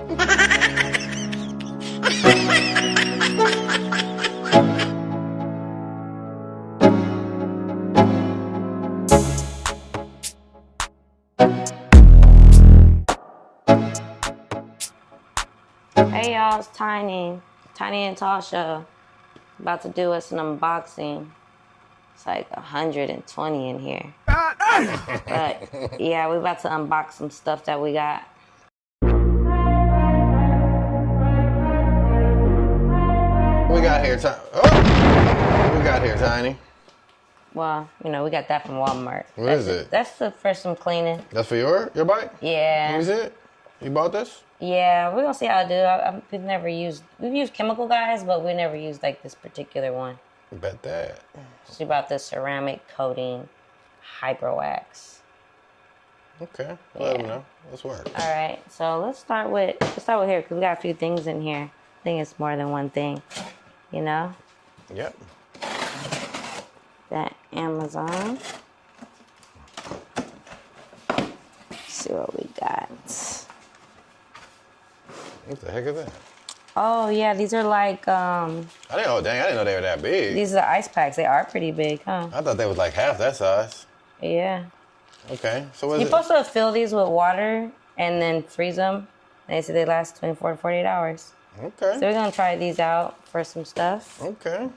Hey y'all, it's Tiny and Tall Show. About to do us an unboxing. It's like 120 in here. But yeah, we're about to unbox some stuff that we got. We got here, Tiny. Well, you know, we got that from Walmart. What is it? That's for some cleaning. That's for your bike? Yeah. Let me see it. You bought this? Yeah, we're gonna see how I do. We've used chemical guys, but we never used like this particular one. Bet that. She bought the ceramic coating Hydro Wax. Okay, let them know. Let's work. All right, so let's start with here because we got a few things in here. I think it's more than one thing, you know. Yep. That Amazon. Let's see what we got. What the heck is that? Oh yeah, these are like I didn't know they were that big. These are ice packs. They are pretty big, huh? I thought they was like half that size. Yeah. Okay, so what is You're supposed to fill these with water and then freeze them. They say they last 24 to 48 hours. Okay. So we're gonna try these out for some stuff. Okay.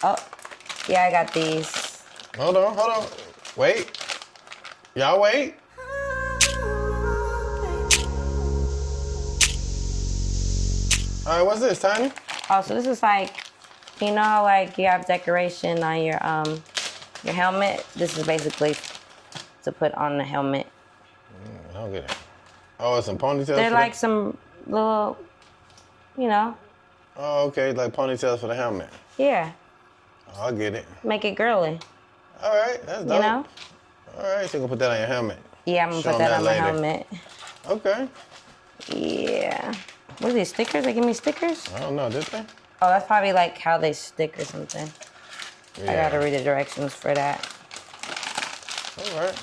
Oh, yeah, I got these. Hold on. Wait. Y'all wait. All right, what's this, Tiny? Oh, so this is like, you know how like you have decoration on your helmet? This is basically to put on the helmet. I don't get it. Oh, it's some ponytails? They're like some little, you know. Oh, okay, like ponytails for the helmet. Yeah. Oh, I get it. Make it girly. All right, that's dope. You know? All right, so you can put that on your helmet. Yeah, I'm gonna Show put that on my later. helmet. Okay. Yeah. What are these, stickers? They give me stickers? I don't know, did they? Oh, that's probably like how they stick or something. Yeah. I gotta read the directions for that. All right.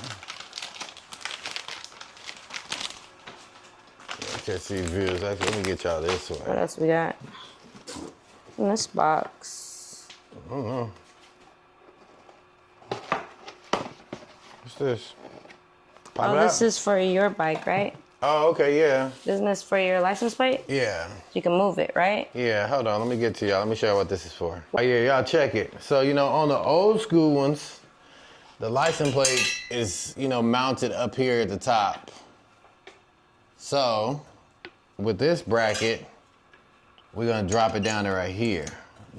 Catch these views. Actually, let me get y'all this way. What else we got in this box? I don't know. What's this? Pop it This out? is for your bike, right? Oh, okay, yeah. Isn't this for your license plate? Yeah. You can move it, right? Yeah, hold on. Let me get to y'all. Let me show you what this is for. Oh, yeah, y'all check it. So, you know, on the old school ones, the license plate is, you know, mounted up here at the top. So, with this bracket, we're gonna drop it down to right here.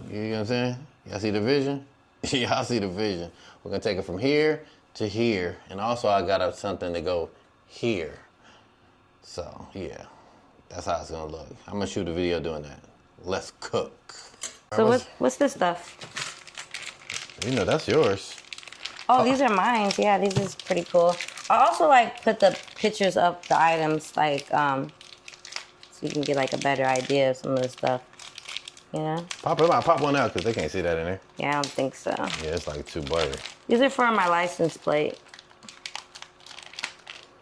You know what I'm saying? Y'all see the vision? Y'all see the vision. We're gonna take it from here to here. And also I got up something to go here. So, yeah, that's how it's gonna look. I'm gonna shoot a video doing that. Let's cook. So what's this stuff? You know, that's yours. Oh, these are mine. Yeah, these is pretty cool. I also like put the pictures of the items, like, so you can get like a better idea of some of the stuff. You know? Pop it out. Pop one out, because they can't see that in there. Yeah, I don't think so. Yeah, it's like too blurry. These are for my license plate.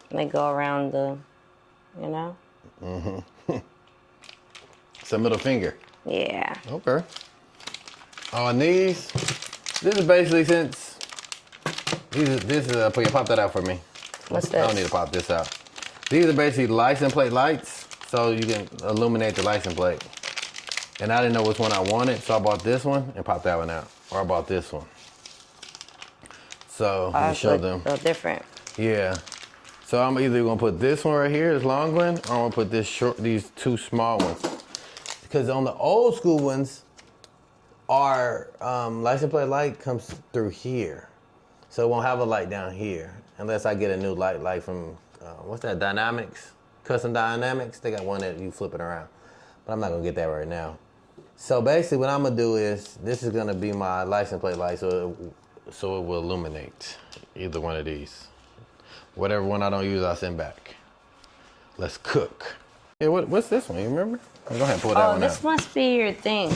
And they go around the, you know? Mm-hmm. It's a middle finger. Yeah. Okay. On these, this is basically since, pop that out for me. What's this? I don't need to pop this out. These are basically license plate lights, so you can illuminate the license plate. And I didn't know which one I wanted, so I bought this one and popped that one out. Or I bought this one. So, let me show them. They're different. Yeah. So I'm either gonna put this one right here, this long one, or I'm gonna put these two small ones. Because on the old school ones, our license plate light comes through here. So it won't have a light down here, unless I get a new light, like from, what's that, Dynamics? Custom Dynamics, they got one that you flip it around. But I'm not gonna get that right now. So basically what I'm gonna do is, this is gonna be my license plate light, so it will illuminate either one of these. Whatever one I don't use, I'll send back. Let's cook. Yeah, what's this one, you remember? Go ahead and pull that one out. Oh, this must be your thing,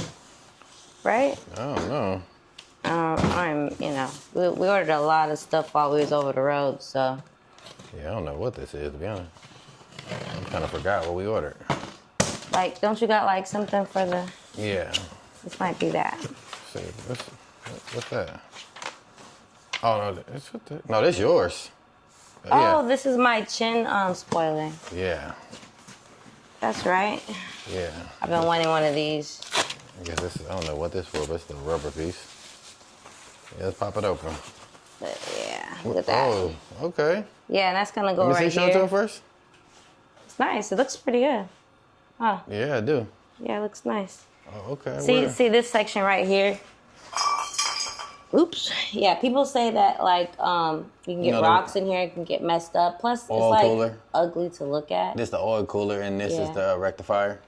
right? I don't know. You know, we ordered a lot of stuff while we was over the road, so. Yeah, I don't know what this is, to be honest. I kind of forgot what we ordered. Like, don't you got like something for the? Yeah. This might be that. Let's see, what's that? Oh no, this yours. Oh, this is my chin spoiler. Yeah. That's right. Yeah. I've been wanting one of these. I guess this is, I don't know what this for, but it's the rubber piece. Yeah, let's pop it open. But yeah, look at that. Oh, okay. Yeah, and that's gonna go Let me right see, here. show it to him first. It's nice. It looks pretty good. Huh? Yeah, I do. Yeah, it looks nice. Oh, okay. See this section right here? Oops. Yeah, people say that like you can get rocks in here, it can get messed up. Plus, it's like cooler. ugly to look at. This is the oil cooler, and this is the rectifier.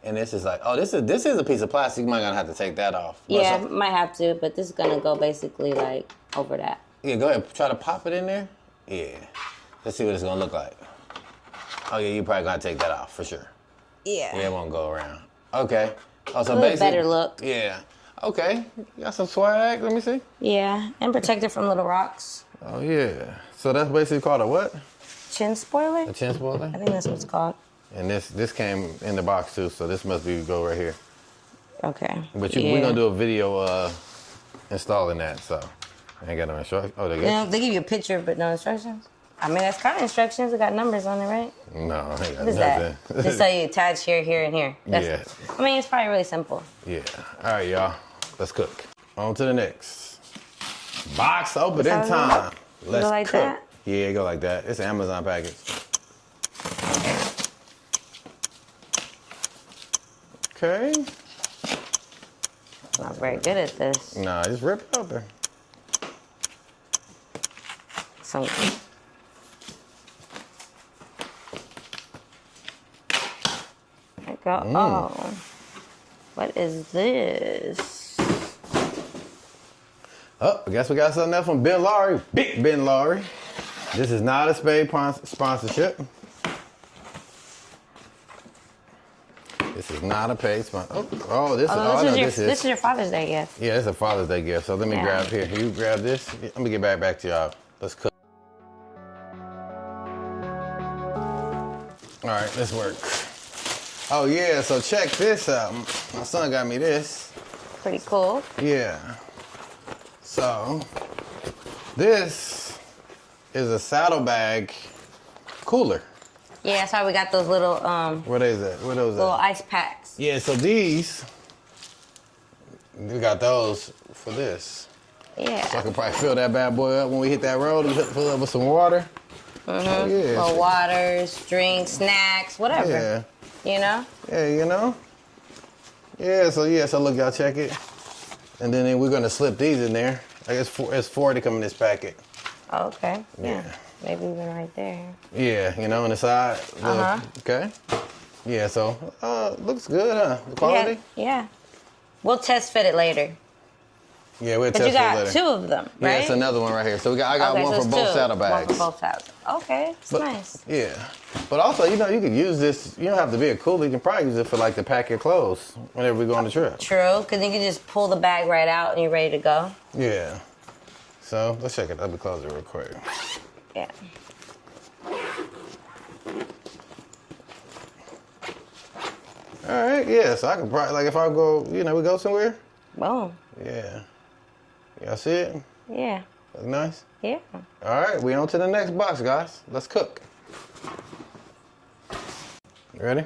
And this is like, oh, this is a piece of plastic. You might gonna have to take that off. Yeah, might have to, but this is gonna go basically like over that. Yeah, go ahead. Try to pop it in there. Yeah. Let's see what it's gonna look like. Oh yeah, you probably gonna take that off for sure. Yeah. Yeah, it won't go around. Okay. Oh, so Good, basically better look. Yeah. Okay. You got some swag. Let me see. Yeah, and protect it from little rocks. Oh yeah. So that's basically called a what? Chin spoiler? A chin spoiler? I think that's what it's called. And this came in the box too, so this must be go right here. Okay. But we're gonna do a video installing that, so I ain't got no instructions. Oh, they got. Yeah, they give you a picture, but no instructions. I mean, that's kind of instructions. It got numbers on it, right? No, I ain't got What is nothing. that? Just tell you attach here, here, and here. Yeah. I mean, it's probably really simple. Yeah. All right, y'all. Let's cook. On to the next. Box opening time. Let's go like cook. that? Yeah, it go like that. It's an Amazon package. Okay. I'm not very good at this. Nah, just rip it open. So. There you go. Oh. What is this? Oh, I guess we got something else from Ben Laurie. Big Ben Laurie. This is not a spade sponsorship. This is not a paid sponsor. This is your Father's Day gift. Yeah, it's a Father's Day gift. So let me grab here. You grab this. Let me get back to y'all. Let's cook. All right, let's work. Oh yeah, so check this out. My son got me this. Pretty cool. Yeah. So this is a saddlebag cooler. Yeah, that's why we got those little What is that? What are those? little ice packs. Yeah, so these we got those for this. Yeah. So I can probably fill that bad boy up when we hit that road and fill it up with some water. Mm-hmm. Oh, yeah. Little waters, drinks, snacks, whatever. Yeah. You know? Yeah, you know? Yeah, so look, y'all check it. And then we're gonna slip these in there. I guess it's 4 to come in this packet. Oh, okay. Yeah. Maybe even right there. Yeah, you know, on the side. Okay. Yeah, so looks good, huh? The quality? Yeah. We'll test fit it later. Yeah, we'll But test you got it later. 2 of them, right? Yeah, it's another one right here. So I got one so for it's both 2. saddlebags. One for both saddlebags. Okay, it's nice. Yeah. But also, you know, you could use this. You don't have to be a cooler. You can probably use it for like to pack your clothes whenever we go on the trip. True, because you can just pull the bag right out and you're ready to go. Yeah. So let's check it. Let me close it real quick. Yeah. All right. Yeah. So I can probably like if I go, you know, we go somewhere. Boom. Yeah. Y'all see it? Yeah. Look nice. Yeah. All right. We on to the next box, guys. Let's cook. You ready?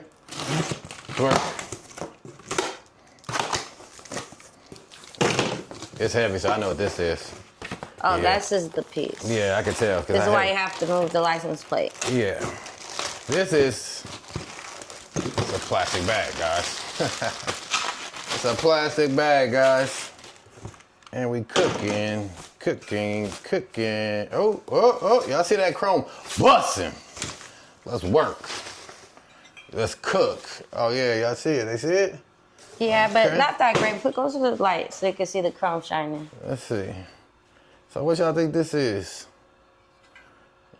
Work. It's heavy, so I know what this is. Oh, Yeah. that's just the piece. Yeah, I can tell. This is why you have to move the license plate. Yeah. This is a plastic bag, guys. It's a plastic bag, guys. And we cooking. Oh, y'all see that chrome busting? Let's work. Let's cook. Oh yeah, y'all see it? They see it? Yeah, but not that great. Put closer to the light so you can see the chrome shining. Let's see. So what y'all think this is?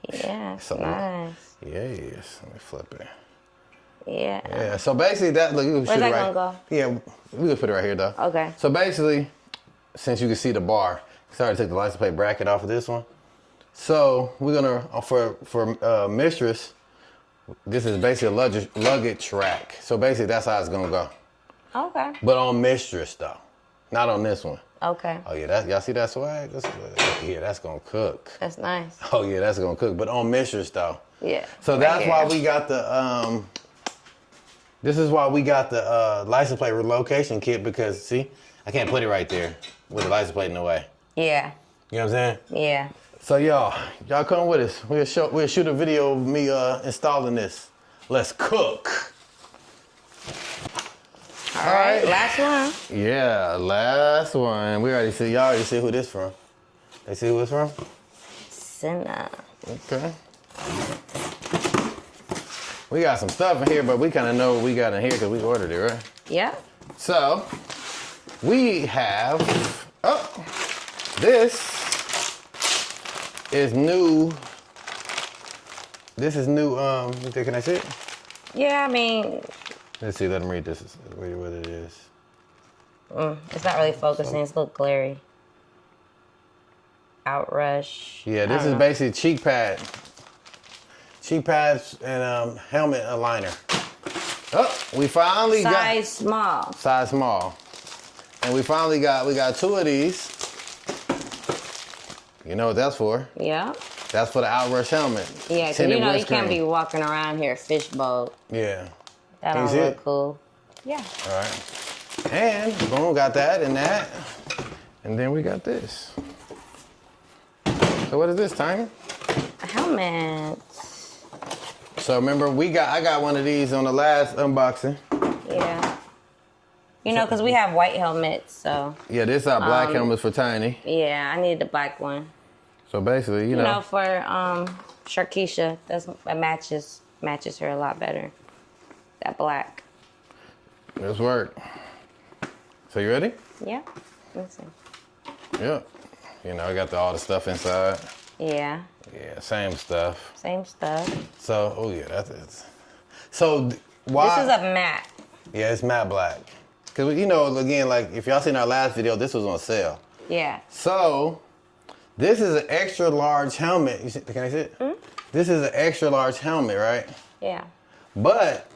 Yeah, it's So, nice. Yes. Let me flip it. Yeah. Yeah. So basically, that look, you can Where's shoot that it right. gonna go? Yeah, we can put it right here though. Okay. So basically, since you can see the bar, sorry to take the license plate bracket off of this one. So we're gonna for Mistress, This is basically a luggage rack. So basically that's how it's gonna go. Okay. But on Mistress though, not on this one. Okay. Oh yeah, y'all see that swag? Yeah, that's gonna cook. That's nice. Oh yeah, that's gonna cook. But on Mistress though. Yeah. So that's why we got the this is why we got the license plate relocation kit, because see, I can't put it right there with the license plate in the way. Yeah. You know what I'm saying? Yeah. So y'all come with us. We'll shoot a video of me installing this. Let's cook. All right, last one. Yeah, last one. Y'all already see who this from. They see who it's from? Senna. Okay. We got some stuff in here, but we kind of know what we got in here because we ordered it, right? Yeah. So, we have, this is new. This is new, can I see it? Yeah, I mean. Let's see, let them read this, read what it is. It's not really focusing, it's a little glary. Outrush. Yeah, this is basically cheek pads and helmet aligner. Oh, we finally got. Size small. And we finally got two of these. You know what that's for? Yeah. That's for the Outrush helmet. Yeah, because you know you can't be walking around here fishbowl. Yeah. That don't look cool. Yeah. All right. And boom, got that and that. And then we got this. So what is this, Tiny? A helmet. So remember, I got one of these on the last unboxing. Yeah. You know, because we have white helmets, so. Yeah, this is our black helmets for Tiny. Yeah, I need the black one. So basically, you know. For SHARKIESHA, that matches her a lot better. That black. Let's work. So you ready? Yeah. Let's see. Yeah. You know, I got all the stuff inside. Yeah. Yeah, same stuff. Same stuff. So, oh yeah, that's it. So why? This is a matte. Yeah, it's matte black. Cause you know, again, like if y'all seen our last video, this was on sale. Yeah. So this is an extra large helmet. Can I see it? Mm-hmm. This is an extra large helmet, right? Yeah. But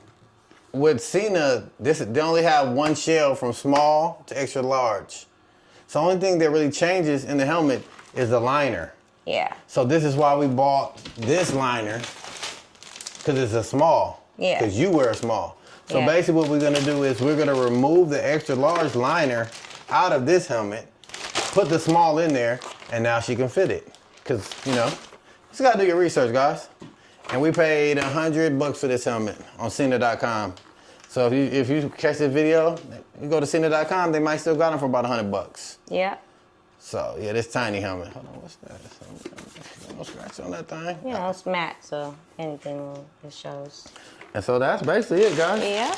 with Cena, they only have one shell from small to extra large. So the only thing that really changes in the helmet is the liner. Yeah. So this is why we bought this liner, because it's a small. Yeah. Because you wear a small. So basically what we're gonna do is we're gonna remove the extra large liner out of this helmet, put the small in there, and now she can fit it. Because, you know, you just gotta do your research, guys. And we paid $100 for this helmet on Cena.com. So if you catch this video, you go to Cena.com, they might still got them for about $100. Yeah. So yeah, this tiny helmet. Hold on, what's that? No scratch on that thing. You know, it's matte, so anything it shows. And so that's basically it, guys. Yeah.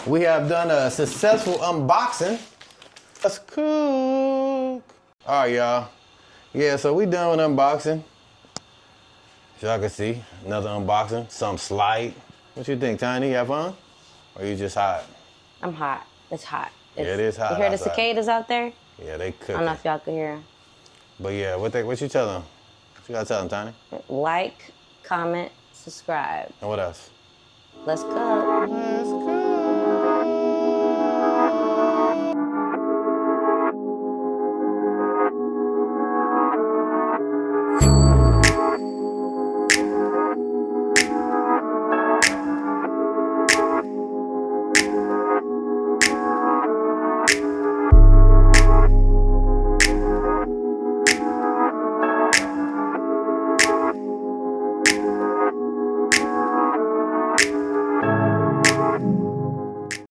We have done a successful unboxing. Let's cook. All right, y'all. Yeah, so we done with unboxing. As y'all can see, another unboxing, some slight. What you think, Tiny? You have fun? Or you just hot? I'm hot. It's hot. Yeah, it is hot. You hear outside. the cicadas out there? Yeah, they cook. I don't know if y'all can hear them. But yeah, what you tell them? What you gotta tell them, Tiny? Like, comment, subscribe. And what else? Let's cook. Let's cook.